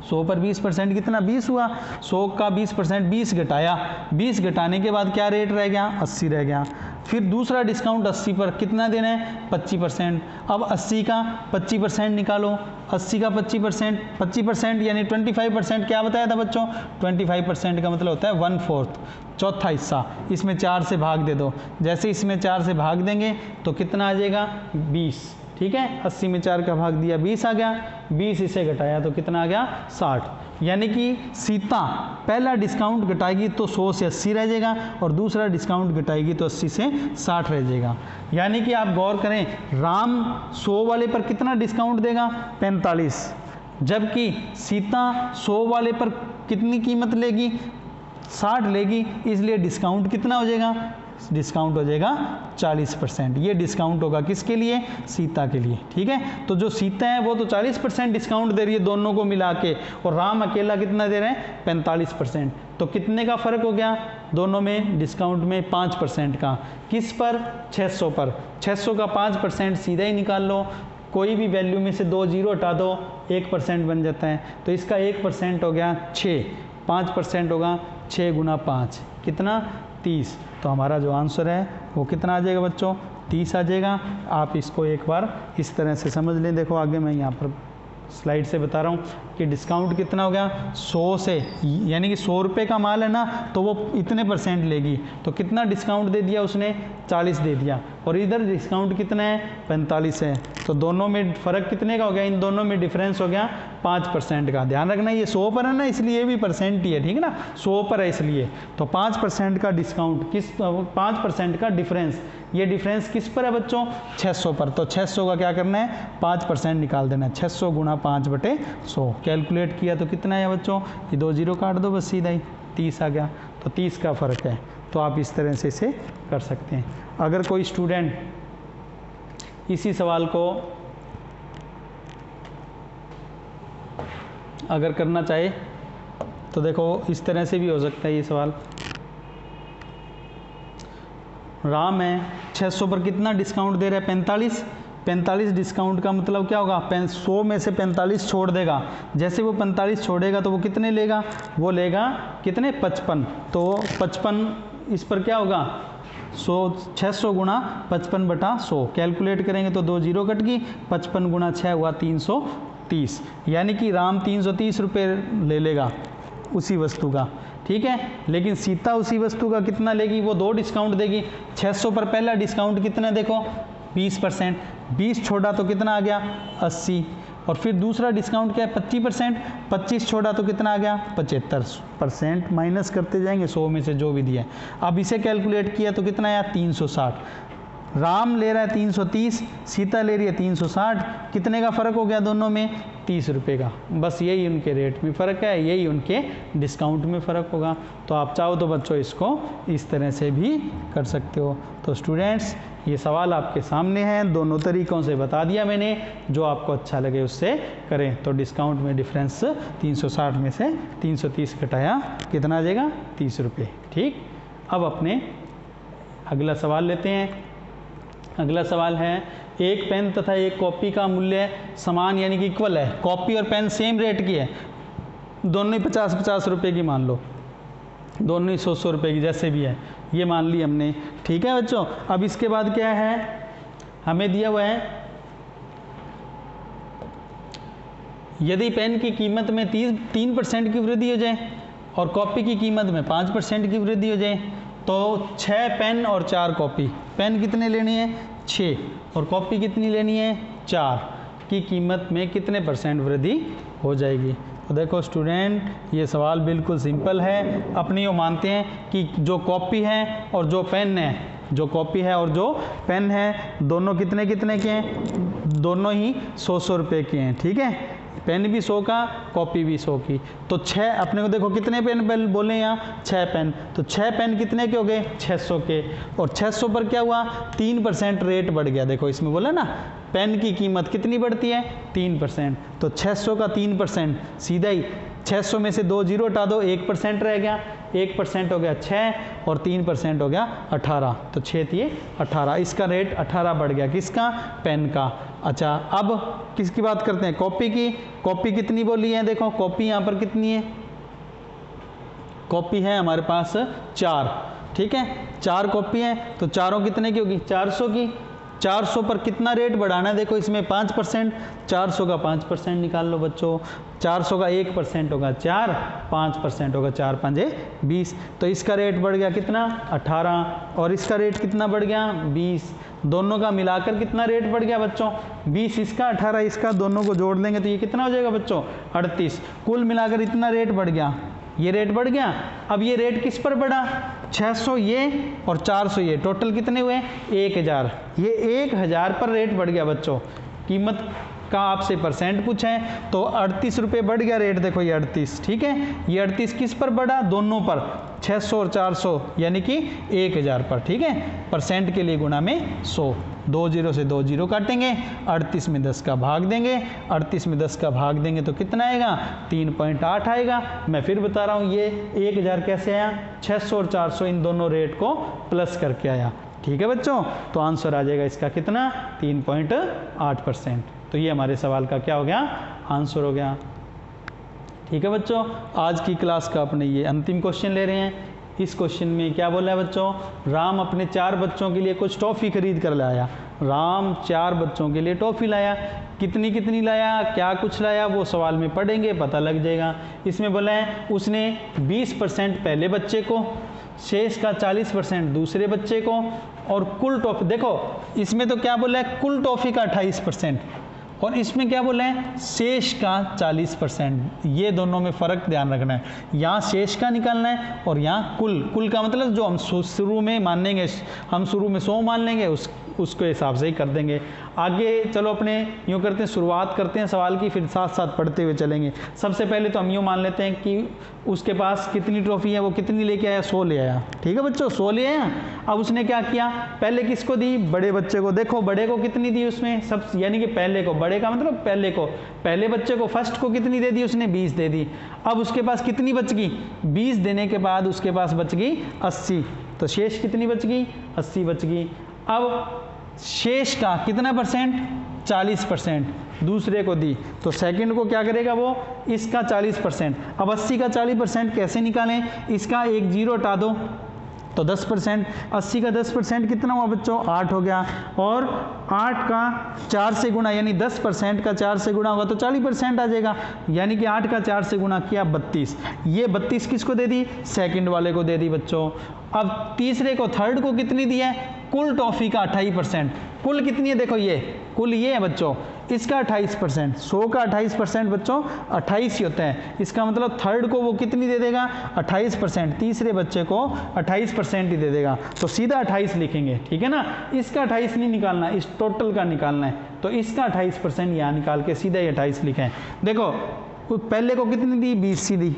100 पर 20% कितना 20 हुआ, 100 का 20% 20 घटाया, 20 घटाने के बाद क्या रेट रह गया 80 रह गया। फिर दूसरा डिस्काउंट 80 पर कितना देना है 25%। अब 80 का 25% निकालो, 80 का 25% यानी 25% क्या बताया था बच्चों, 25% का मतलब होता है 1/4, चौथा हिस्सा। इसमें 4 से भाग दे दो, जैसे इसमें 4 से भाग देंगे तो कितना आ जाएगा 20, ठीक है। 80 में 4 का भाग दिया 20 आ गया, 20 इसे घटाया तो कितना आ गया 60, यानी कि सीता पहला डिस्काउंट घटाएगी तो 100 से 80 रह जाएगा, और दूसरा डिस्काउंट घटाएगी तो 80 से 60 रह जाएगा। यानी कि आप गौर करें, राम 100 वाले पर कितना डिस्काउंट देगा 45, जबकि सीता 100 वाले पर कितनी कीमत लेगी 60 लेगी, इसलिए डिस्काउंट कितना हो जाएगा, डिस्काउंट हो जाएगा 40%। ये डिस्काउंट होगा किसके लिए, सीता के लिए, ठीक है। तो जो सीता है वो तो 40% डिस्काउंट दे रही है दोनों को मिला के, और राम अकेला कितना दे रहे हैं 45%। तो कितने का फ़र्क हो गया दोनों में, डिस्काउंट में 5% का, किस पर 600 पर। 600 का 5% सीधा ही निकाल लो, कोई भी वैल्यू में से 2 जीरो हटा दो 1% बन जाता है, तो इसका 1% हो गया 6, 5% होगा 6 गुना 5 कितना 30। तो हमारा जो आंसर है वो कितना आ जाएगा बच्चों 30 आ जाएगा। आप इसको एक बार इस तरह से समझ लें। देखो आगे मैं यहाँ पर स्लाइड से बता रहा हूँ कि डिस्काउंट कितना हो गया 100 से, यानी कि 100 रुपये का माल है ना तो वो इतने % लेगी, तो कितना डिस्काउंट दे दिया उसने 40 दे दिया, और इधर डिस्काउंट कितना है 45 है, तो दोनों में फ़र्क कितने का हो गया, इन दोनों में डिफरेंस हो गया 5% का। ध्यान रखना ये 100 पर है ना, इसलिए भी परसेंट ही है, ठीक है ना, 100 पर है इसलिए। तो 5% का डिस्काउंट किस 5% का डिफरेंस, ये डिफरेंस किस पर है बच्चों, 600 पर। तो 600 का क्या करना है, 5% निकाल देना है। 600 गुणा 5/100 कैलकुलेट किया तो कितना है बच्चों, ये 2 0 काट दो बस सीधा ही, 30 आ गया। तो 30 का फ़र्क है। तो आप इस तरह से इसे कर सकते हैं। अगर कोई स्टूडेंट इसी सवाल को अगर करना चाहे तो देखो इस तरह से भी हो सकता है ये सवाल। राम है 600 पर कितना डिस्काउंट दे रहा है, 45। 45 डिस्काउंट का मतलब क्या होगा, 100 में से 45 छोड़ देगा। जैसे वो 45 छोड़ेगा तो वो कितने लेगा, वो लेगा कितने, 55। तो 55 इस पर क्या होगा, 600 गुणा 55/100 कैलकुलेट करेंगे तो 2 0 कट गई, 55 गुणा 6 हुआ 330। यानी कि राम 330 रुपये ले लेगा उसी वस्तु का, ठीक है। लेकिन सीता उसी वस्तु का कितना लेगी, वो 2 डिस्काउंट देगी। 600 पर पहला डिस्काउंट कितना देखो, 20%। 20 छोड़ा तो कितना आ गया, 80। और फिर दूसरा डिस्काउंट क्या है, 25%। 25 छोड़ा तो कितना आ गया, 75%। माइनस करते जाएंगे 100 में से जो भी दिया है। अब इसे कैलकुलेट किया तो कितना आया, 360। राम ले रहा है 330, सीता ले रही है 360। कितने का फ़र्क हो गया दोनों में, 30 रुपये का। बस यही उनके रेट में फ़र्क है, यही उनके डिस्काउंट में फ़र्क होगा। तो आप चाहो तो बच्चों इसको इस तरह से भी कर सकते हो। तो स्टूडेंट्स ये सवाल आपके सामने हैं, दोनों तरीक़ों से बता दिया मैंने, जो आपको अच्छा लगे उससे करें। तो डिस्काउंट में डिफरेंस 360 में से 330 घटाया कितना आ जाएगा, 30 रुपये, ठीक। अब अपने अगला सवाल लेते हैं। अगला सवाल है, एक पेन तथा एक कॉपी का मूल्य समान यानी कि इक्वल है। कॉपी और पेन सेम रेट की है, दोनों ही 50-50 रुपये की मान लो, दोनों ही 100-100 रुपये की, जैसे भी है ये मान ली हमने, ठीक है बच्चों। अब इसके बाद क्या है, हमें दिया हुआ है यदि पेन की कीमत में 3% की वृद्धि हो जाए और कॉपी की कीमत में 5% की वृद्धि हो जाए तो 6 पेन और 4 कॉपी, पेन कितने लेनी है, 6, और कॉपी कितनी लेनी है, 4 की कीमत में कितने % वृद्धि हो जाएगी। तो देखो स्टूडेंट ये सवाल बिल्कुल सिंपल है। अपनी वो मानते हैं कि जो कॉपी है और जो पेन है, जो कॉपी है और जो पेन है दोनों कितने कितने के हैं, दोनों ही 100-100 रुपये के हैं, ठीक है। पेन भी 100 का, कॉपी भी 100 की। तो 6 अपने को देखो कितने पेन बोले यहाँ, 6 पेन। तो 6 पेन कितने के हो गए, 600 के। और 600 पर क्या हुआ, 3% रेट बढ़ गया। देखो इसमें बोला ना पेन की कीमत कितनी बढ़ती है, 3%। तो 600 का 3% सीधा ही 600 में से 2 0 हटा दो, 1% रह गया, 1% हो गया 6 और 3% हो गया 18। तो 6 थी 18, इसका रेट 18 बढ़ गया, किसका, पेन का। अच्छा अब किसकी बात करते हैं, कॉपी की। कॉपी कितनी बोली है, देखो कॉपी यहाँ पर कितनी है, कॉपी है हमारे पास 4, ठीक है। 4 कॉपी है तो चारों कितने की होगी, 400 की। 400 पर कितना रेट बढ़ाना है, देखो इसमें 5%, 400 का 5% निकाल लो बच्चों। 400 का 1% होगा 4, 5% होगा 4 5 20। तो इसका रेट बढ़ गया कितना, 18, और इसका रेट कितना बढ़ गया, 20। दोनों का मिलाकर कितना रेट बढ़ गया बच्चों, 20 इसका 18 इसका, दोनों को जोड़ देंगे तो ये कितना हो जाएगा बच्चों, 38। कुल मिलाकर इतना रेट बढ़ गया, ये रेट बढ़ गया। अब ये रेट किस पर बढ़ा, 600 ये और 400 ये, टोटल कितने हुए, 1000। ये 1000 पर रेट बढ़ गया बच्चों। कीमत का आपसे परसेंट पूछा है तो 38 रुपये बढ़ गया रेट, देखो ये 38, ठीक है। ये 38 किस पर बढ़ा, दोनों पर, 600 और 400 यानी कि 1000 पर, ठीक है। परसेंट के लिए गुणा में 100, 2 0 से 2 0 काटेंगे, 38 में 10 का भाग देंगे, 38 में 10 का भाग देंगे तो कितना आएगा, 3.8 आएगा। मैं फिर बता रहा हूँ ये 1000 कैसे आया, 600 और 400 इन दोनों रेट को प्लस करके आया, ठीक है बच्चों। तो आंसर आ जाएगा इसका कितना, 3.8%। तो ये हमारे सवाल का क्या हो गया, आंसर हो गया, ठीक है बच्चों। आज की क्लास का अपने ये अंतिम क्वेश्चन ले रहे हैं। इस क्वेश्चन में क्या बोला है बच्चों, राम अपने 4 बच्चों के लिए कुछ टॉफ़ी खरीद कर लाया। राम 4 बच्चों के लिए टॉफ़ी लाया, कितनी कितनी लाया, क्या कुछ लाया, वो सवाल में पढ़ेंगे पता लग जाएगा। इसमें बोला है उसने 20% पहले बच्चे को, शेष का 40% दूसरे बच्चे को, और कुल टॉफ़ी, देखो इसमें तो क्या बोला है, कुल टॉफ़ी का 28%। और इसमें क्या बोला है, शेष का 40%। ये दोनों में फ़र्क ध्यान रखना है, यहाँ शेष का निकालना है और यहाँ कुल का मतलब जो हम शुरू में मानेंगे, हम शुरू में 100 मान लेंगे, उसके हिसाब से ही कर देंगे। आगे चलो अपने यूँ करते हैं, शुरुआत करते हैं सवाल की, फिर साथ साथ पढ़ते हुए चलेंगे। सबसे पहले तो हम यूँ मान लेते हैं कि उसके पास कितनी ट्रॉफी है, वो कितनी लेके आया, 100 ले आया। ठीक है बच्चों, 100 ले आया। अब उसने क्या किया, पहले किसको दी, बड़े बच्चे को। देखो बड़े को कितनी दी उसमें, सब यानी कि पहले को, बड़े का मतलब पहले को, पहले बच्चे को, फर्स्ट को कितनी दे दी उसने, 20 दे दी। अब उसके पास कितनी बच गई, 20 देने के बाद उसके पास बच गई 80, तो शेष कितनी बच गई, 80 बच गई। अब शेष का कितना परसेंट, 40% दूसरे को दी, तो सेकंड को क्या करेगा वो, इसका 40%। अब 80 का 40% कैसे निकालें, इसका एक जीरो हटा दो तो 10%, 80 का 10% कितना हुआ बच्चों, 8 हो गया। और 8 का 4 से गुणा, यानी 10% का 4 से गुणा होगा तो 40% आ जाएगा, यानी कि 8 का 4 से गुणा किया 32। ये 32 किसको दे दी, सेकंड वाले को दे दी बच्चों। अब तीसरे को, थर्ड को कितनी दी है, कुल टॉफ़ी का 28%। कुल कितनी है, देखो ये कुल ये है बच्चों, इसका 28%, 100 का 28% बच्चों 28 ही होता है। इसका मतलब थर्ड को वो कितनी दे देगा, 28%, तीसरे बच्चे को 28% ही दे देगा, तो सीधा 28 लिखेंगे। ठीक है ना, इसका 28 नहीं निकालना, इस टोटल का निकालना है, तो इसका 28% यहाँ निकाल के सीधा ही 28 लिखें। देखो पहले को कितनी दी, 20 सी दी,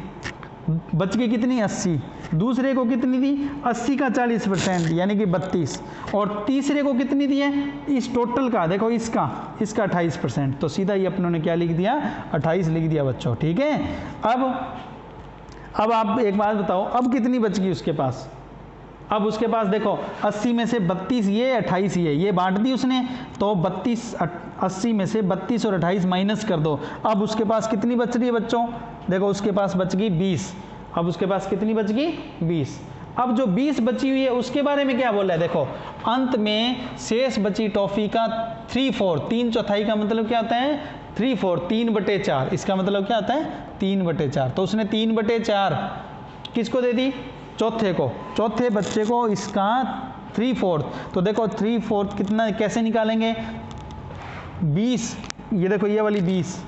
बच गई कितनी, 80। दूसरे को कितनी दी, 80 का 40% यानी कि 32। और तीसरे को कितनी दी है, इस टोटल का देखो, इसका 28%, तो सीधा ये अपनों ने क्या लिख दिया, 28 लिख दिया बच्चों। ठीक है, अब आप एक बात बताओ, अब कितनी बच गई उसके पास। अब उसके पास देखो 80 में से 32 ये, 28 ये बांट दी उसने, तो 80 में से 32 और 28 माइनस कर दो। अब उसके पास कितनी बच रही है बच्चों, देखो उसके पास बच गई 20। अब उसके पास कितनी बच गई, 20। अब जो 20 बची हुई है उसके बारे में क्या बोला है, देखो अंत में शेष बची टॉफी का 3/4, 3/4 का मतलब क्या होता है, 3/4, 3/4, इसका मतलब क्या होता है, 3/4। तो उसने 3/4 किसको दे दी, चौथे को, चौथे बच्चे को इसका 3/4। तो देखो 3/4 कितना, कैसे निकालेंगे, 20, ये देखो ये वाली 20,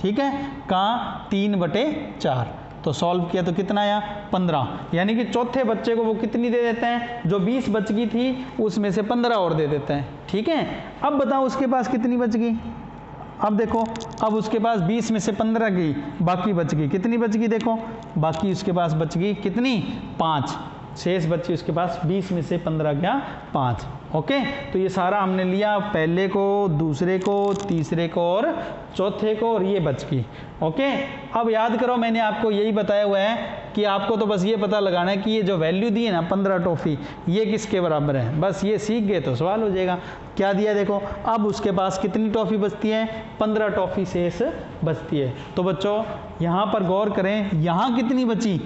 ठीक है, का 3/4, तो सॉल्व किया तो कितना आया, 15। यानी कि चौथे बच्चे को वो कितनी दे देते हैं, जो 20 बच गई थी उसमें से 15 और दे देते हैं। ठीक है, अब बताओ उसके पास कितनी बच गई। अब देखो, अब उसके पास 20 में से 15 गई, बाकी बच गई, कितनी बच गई, देखो बाकी उसके पास बच गई कितनी, 5। शेष बची उसके पास 20 में से 15 गया 5। ओके, तो ये सारा हमने लिया, पहले को, दूसरे को, तीसरे को और चौथे को, और ये बच गई। ओके, अब याद करो मैंने आपको यही बताया हुआ है कि आपको तो बस ये पता लगाना है कि ये जो वैल्यू दी है ना 15 टॉफ़ी, ये किसके बराबर है, बस ये सीख गए तो सवाल हो जाएगा। क्या दिया देखो, अब उसके पास कितनी टॉफ़ी बचती है, 15 टॉफ़ी शेष बचती है। तो बच्चों यहाँ पर गौर करें, यहाँ कितनी बची,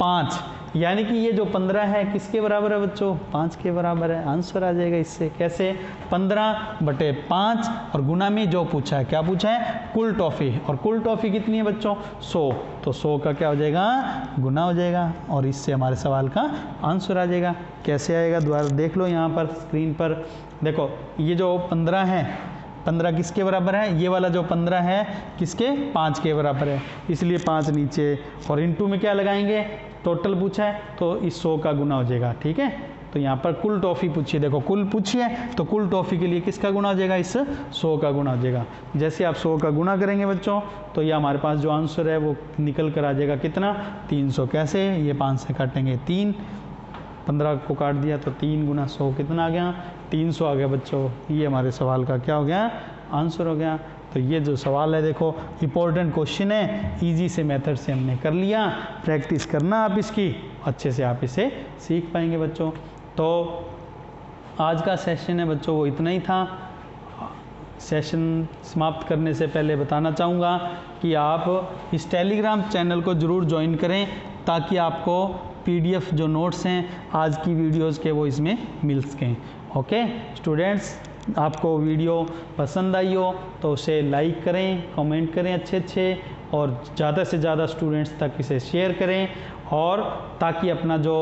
5, यानी कि ये जो 15 है किसके बराबर है बच्चों, 5 के बराबर है। आंसर आ जाएगा इससे, कैसे, 15/5 और गुना में जो पूछा है, क्या पूछा है, कुल टॉफ़ी, और कुल टॉफ़ी कितनी है बच्चों, 100, तो 100 का क्या हो जाएगा, गुना हो जाएगा, और इससे हमारे सवाल का आंसर आ जाएगा। कैसे आएगा, दोबारा देख लो यहाँ पर स्क्रीन पर, देखो ये जो 15 है, 15 किसके बराबर है, ये वाला जो 15 है किसके, 5 के बराबर है, इसलिए 5 नीचे, और इनटू में क्या लगाएंगे, टोटल पूछा है तो इस 100 का गुना हो जाएगा। ठीक है, तो यहाँ पर कुल टॉफ़ी पूछी है, देखो कुल पूछी है तो कुल टॉफ़ी के लिए किसका गुना हो जाएगा, इस 100 का गुना हो जाएगा। जैसे आप 100 का गुना करेंगे बच्चों, तो ये हमारे पास जो आंसर है वो निकल कर आ जाएगा कितना, 300। कैसे, ये 5 से काटेंगे 3, 15 को काट दिया तो 3 गुना 100 कितना आ गया, 300 आ गया बच्चों। ये हमारे सवाल का क्या हो गया, आंसर हो गया। तो ये जो सवाल है देखो इम्पोर्टेंट क्वेश्चन है, इजी से मेथड से हमने कर लिया, प्रैक्टिस करना आप इसकी, अच्छे से आप इसे सीख पाएंगे बच्चों। तो आज का सेशन है बच्चों वो इतना ही था। सेशन समाप्त करने से पहले बताना चाहूँगा कि आप इस टेलीग्राम चैनल को ज़रूर ज्वाइन करें, ताकि आपको PDF जो नोट्स हैं आज की वीडियोज़ के वो इसमें मिल सकें। ओके स्टूडेंट्स, आपको वीडियो पसंद आई हो तो उसे लाइक करें, कमेंट करें अच्छे, और ज़्यादा से ज़्यादा स्टूडेंट्स तक इसे शेयर करें, और ताकि अपना जो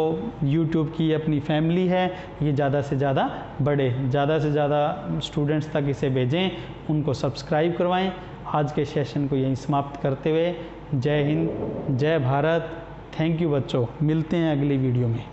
YouTube की अपनी फैमिली है ये ज़्यादा से ज़्यादा बढ़े, ज़्यादा से ज़्यादा स्टूडेंट्स तक इसे भेजें, उनको सब्सक्राइब करवाएं। आज के सेशन को यहीं समाप्त करते हुए जय हिंद, जय भारत, थैंक यू बच्चों, मिलते हैं अगली वीडियो में।